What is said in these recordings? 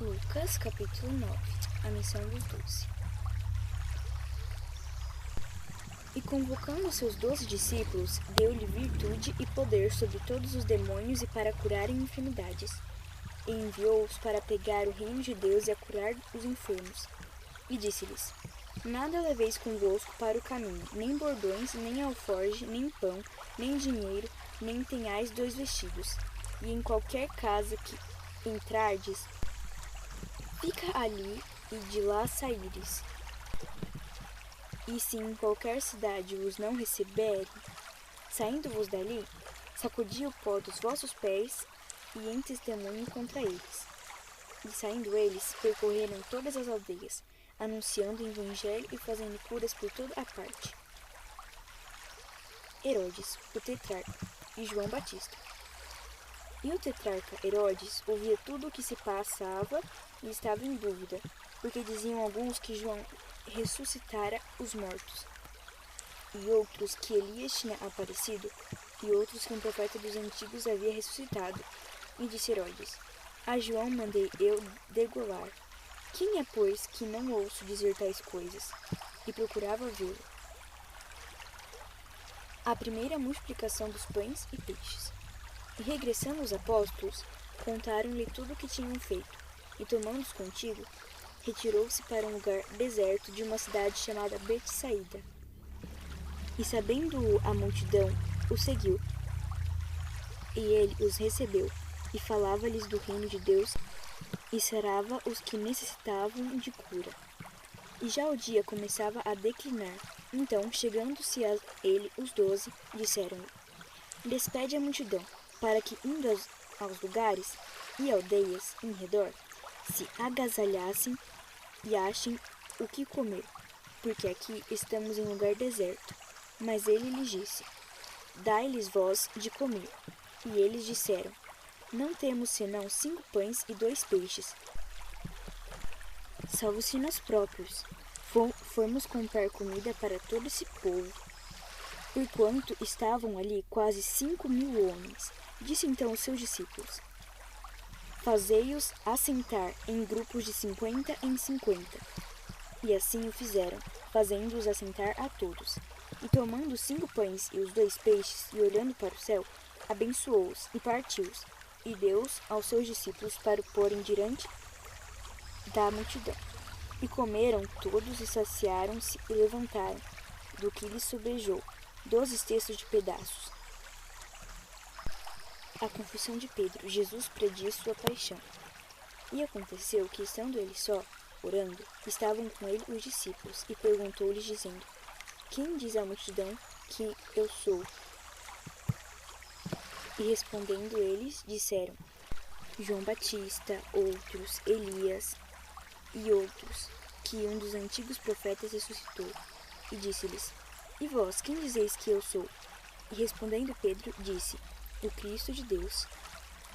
Lucas, capítulo 9. A missão dos 12. E convocando seus 12 discípulos, deu-lhe virtude e poder sobre todos os demônios e para curarem enfermidades. E enviou-os para pregar o reino de Deus e a curar os enfermos. E disse-lhes: Nada leveis convosco para o caminho, nem bordões, nem alforge, nem pão, nem dinheiro, nem tenhais 2 vestidos. E em qualquer casa que entrardes, fica ali e de lá saíres. E se em qualquer cidade vos não receberem, saindo-vos dali, sacudi o pó dos vossos pés e em testemunho contra eles. E saindo eles, percorreram todas as aldeias, anunciando o evangelho e fazendo curas por toda a parte. Herodes, o tetrarca, e João Batista. E o tetrarca Herodes ouvia tudo o que se passava e estava em dúvida, porque diziam alguns que João ressuscitara os mortos, e outros que Elias tinha aparecido, e outros que um profeta dos antigos havia ressuscitado. E disse Herodes: A João mandei eu degolar. Quem é, pois, que não ouço dizer tais coisas? E procurava vê-lo. A primeira multiplicação dos pães e peixes. E regressando os apóstolos, contaram-lhe tudo o que tinham feito, e tomando-os contigo, retirou-se para um lugar deserto de uma cidade chamada Betsaída. E sabendo-o a multidão, o seguiu. E ele os recebeu, e falava-lhes do reino de Deus, e sarava os que necessitavam de cura. E já o dia começava a declinar. Então, chegando-se a ele os 12, disseram-lhe: Despede a multidão, para que, indo aos lugares e aldeias em redor, se agasalhassem e achem o que comer, porque aqui estamos em lugar deserto. Mas ele lhes disse: Dai-lhes vós de comer. E eles disseram: Não temos senão 5 pães e 2 peixes. Salvo-se nós próprios, fomos comprar comida para todo esse povo. Porquanto estavam ali quase 5.000 homens. Disse então aos seus discípulos: Fazei-os assentar em grupos de 50 em 50. E assim o fizeram, fazendo-os assentar a todos. E tomando os 5 pães e os 2 peixes, e olhando para o céu, abençoou-os e partiu-os, e deu-os aos seus discípulos para o porem diante da multidão. E comeram todos e saciaram-se e levantaram, do que lhes sobrejou, 12 cestos de pedaços. A confissão de Pedro. Jesus prediz sua paixão. E aconteceu que, estando ele só, orando, estavam com ele os discípulos, e perguntou-lhes, dizendo: Quem diz a multidão que eu sou? E respondendo eles, disseram: João Batista, outros, Elias, e outros, que um dos antigos profetas ressuscitou. E disse-lhes: E vós, quem dizeis que eu sou? E respondendo Pedro, disse: O Cristo de Deus.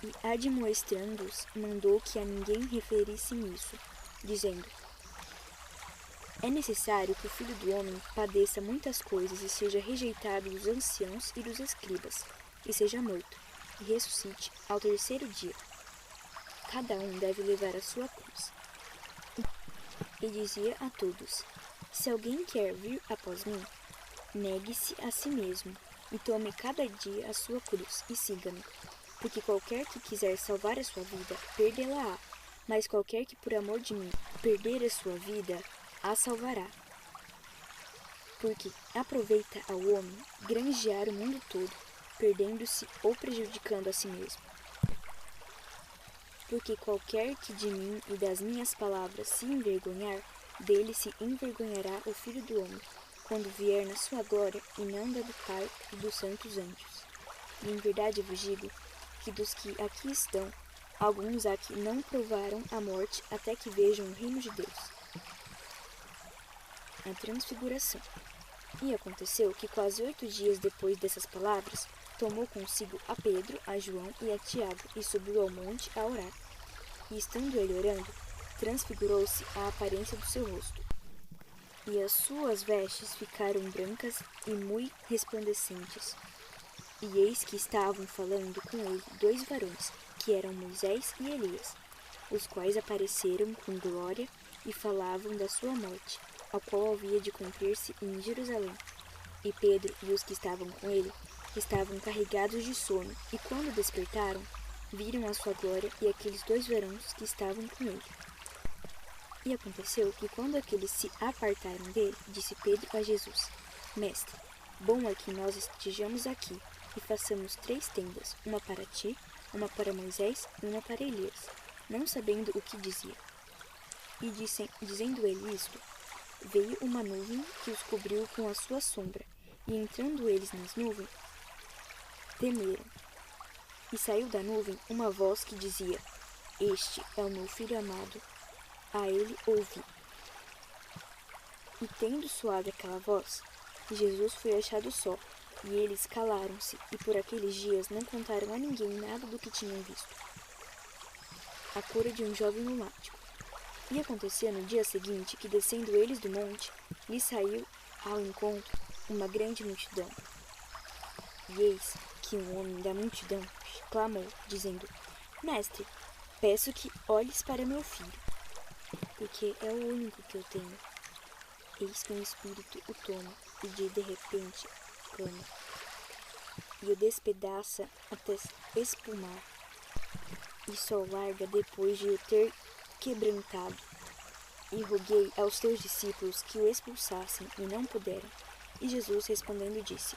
E admoestando-os, mandou que a ninguém referisse nisso, dizendo: É necessário que o Filho do Homem padeça muitas coisas e seja rejeitado dos anciãos e dos escribas, e seja morto, e ressuscite ao 3º dia. Cada um deve levar a sua cruz. E dizia a todos: Se alguém quer vir após mim, negue-se a si mesmo, e tome cada dia a sua cruz, e siga-me. Porque qualquer que quiser salvar a sua vida, perdê-la-á, mas qualquer que por amor de mim perder a sua vida, a salvará. Porque aproveita ao homem granjear o mundo todo, perdendo-se ou prejudicando a si mesmo. Porque qualquer que de mim e das minhas palavras se envergonhar, dele se envergonhará o Filho do Homem, quando vier na sua glória e na anda do Pai e dos santos anjos. E em verdade vos digo que dos que aqui estão, alguns há que não provaram a morte até que vejam o reino de Deus. A transfiguração. E aconteceu que quase 8 dias depois dessas palavras, tomou consigo a Pedro, a João e a Tiago, e subiu ao monte a orar. E estando ele orando, transfigurou-se a aparência do seu rosto. E as suas vestes ficaram brancas e muito resplandecentes. E eis que estavam falando com ele 2 varões, que eram Moisés e Elias, os quais apareceram com glória e falavam da sua morte, a qual havia de cumprir-se em Jerusalém. E Pedro e os que estavam com ele estavam carregados de sono, e quando despertaram, viram a sua glória e aqueles 2 varões que estavam com ele. E aconteceu que, quando aqueles se apartaram dele, disse Pedro a Jesus: Mestre, bom é que nós estejamos aqui e façamos 3 tendas, uma para ti, uma para Moisés e uma para Elias, não sabendo o que dizia. E dizendo ele isto, veio uma nuvem que os cobriu com a sua sombra, e entrando eles nas nuvens, temeram. E saiu da nuvem uma voz que dizia: Este é o meu filho amado, a ele ouvi. E tendo soado aquela voz, Jesus foi achado só, e eles calaram-se, e por aqueles dias não contaram a ninguém nada do que tinham visto. A cura de um jovem lunático. E acontecia no dia seguinte que, descendo eles do monte, lhe saiu ao encontro uma grande multidão. E eis que um homem da multidão clamou, dizendo: Mestre, peço que olhes para meu filho, porque é o único que eu tenho. Eis que um espírito o toma, e de repente clama, e o despedaça até espumar, e só larga depois de o ter quebrantado. E roguei aos teus discípulos que o expulsassem, e não puderam. E Jesus respondendo disse: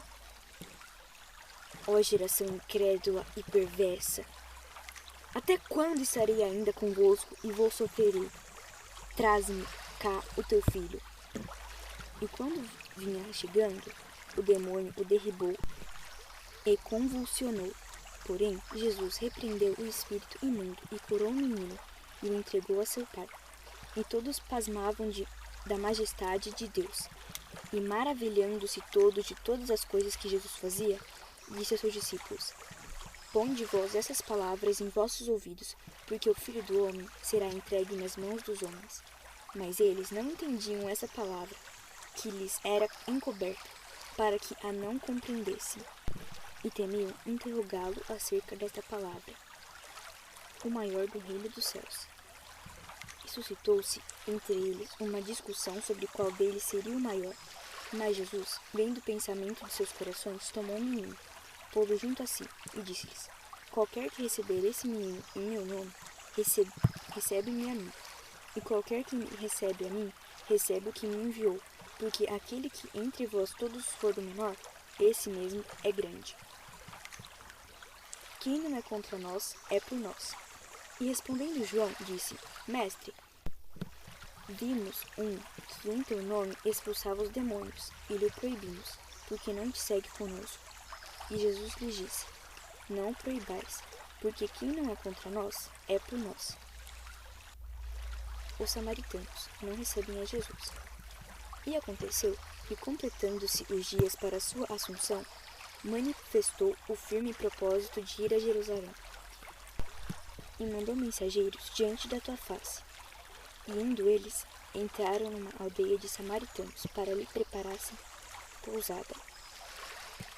Ó geração incrédula e perversa, até quando estarei ainda convosco e vos sofrerei? Traze-me cá o teu filho. E quando vinha chegando, o demônio o derribou e convulsionou. Porém, Jesus repreendeu o espírito imundo e curou o menino e o entregou a seu pai. E todos pasmavam da majestade de Deus. E maravilhando-se todos de todas as coisas que Jesus fazia, disse aos seus discípulos: Ponde vós essas palavras em vossos ouvidos, porque o Filho do Homem será entregue nas mãos dos homens. Mas eles não entendiam essa palavra, que lhes era encoberta, para que a não compreendessem. E temiam interrogá-lo acerca desta palavra. O maior do reino dos céus. E suscitou-se entre eles uma discussão sobre qual deles seria o maior. Mas Jesus, vendo o pensamento de seus corações, tomou o menino, pô-lo junto a si, e disse-lhes: Qualquer que receber esse menino em meu nome, recebe-me a mim. E qualquer que me recebe a mim, recebe o que me enviou. Porque aquele que entre vós todos for o menor, esse mesmo é grande. Quem não é contra nós, é por nós. E respondendo João, disse: Mestre, vimos que em teu nome expulsava os demônios, e lhe proibimos, porque não te segue conosco. E Jesus lhes disse: Não proibais, porque quem não é contra nós, é por nós. Os samaritanos não recebem a Jesus. E aconteceu que, completando-se os dias para sua assunção, manifestou o firme propósito de ir a Jerusalém. E mandou mensageiros diante da tua face. E indo eles, entraram numa aldeia de samaritanos para lhe preparassem pousada.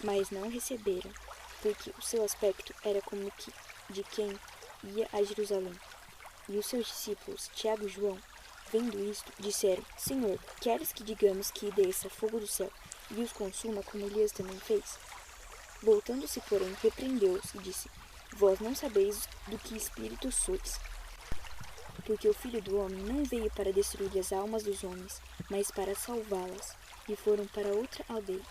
Mas não o receberam, porque o seu aspecto era como que de quem ia a Jerusalém. E os seus discípulos, Tiago e João, vendo isto, disseram: Senhor, queres que digamos que desça fogo do céu e os consuma, como Elias também fez? Voltando-se, porém, repreendeu-os e disse: Vós não sabeis do que espírito sois, porque o Filho do Homem não veio para destruir as almas dos homens, mas para salvá-las. E foram para outra aldeia.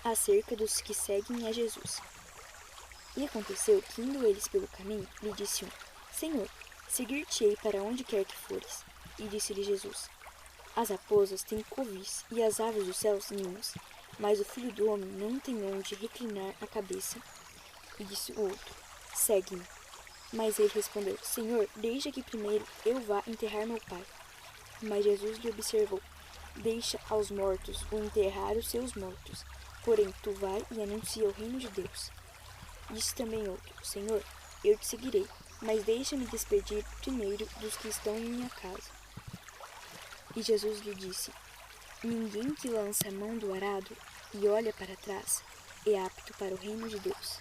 Acerca dos que seguem a Jesus. E aconteceu que, indo eles pelo caminho, lhe disse um: Senhor, seguir-te-ei para onde quer que fores. E disse-lhe Jesus: As raposas têm covis e as aves dos céus ninhos, mas o Filho do Homem não tem onde reclinar a cabeça. E disse o outro: Segue-me. Mas ele respondeu: Senhor, deixa que primeiro eu vá enterrar meu pai. Mas Jesus lhe observou: Deixa aos mortos o enterrar os seus mortos, porém tu vai e anuncia o reino de Deus. Disse também outro: Senhor, eu te seguirei, mas deixa-me despedir primeiro dos que estão em minha casa. E Jesus lhe disse: Ninguém que lança a mão do arado e olha para trás é apto para o reino de Deus.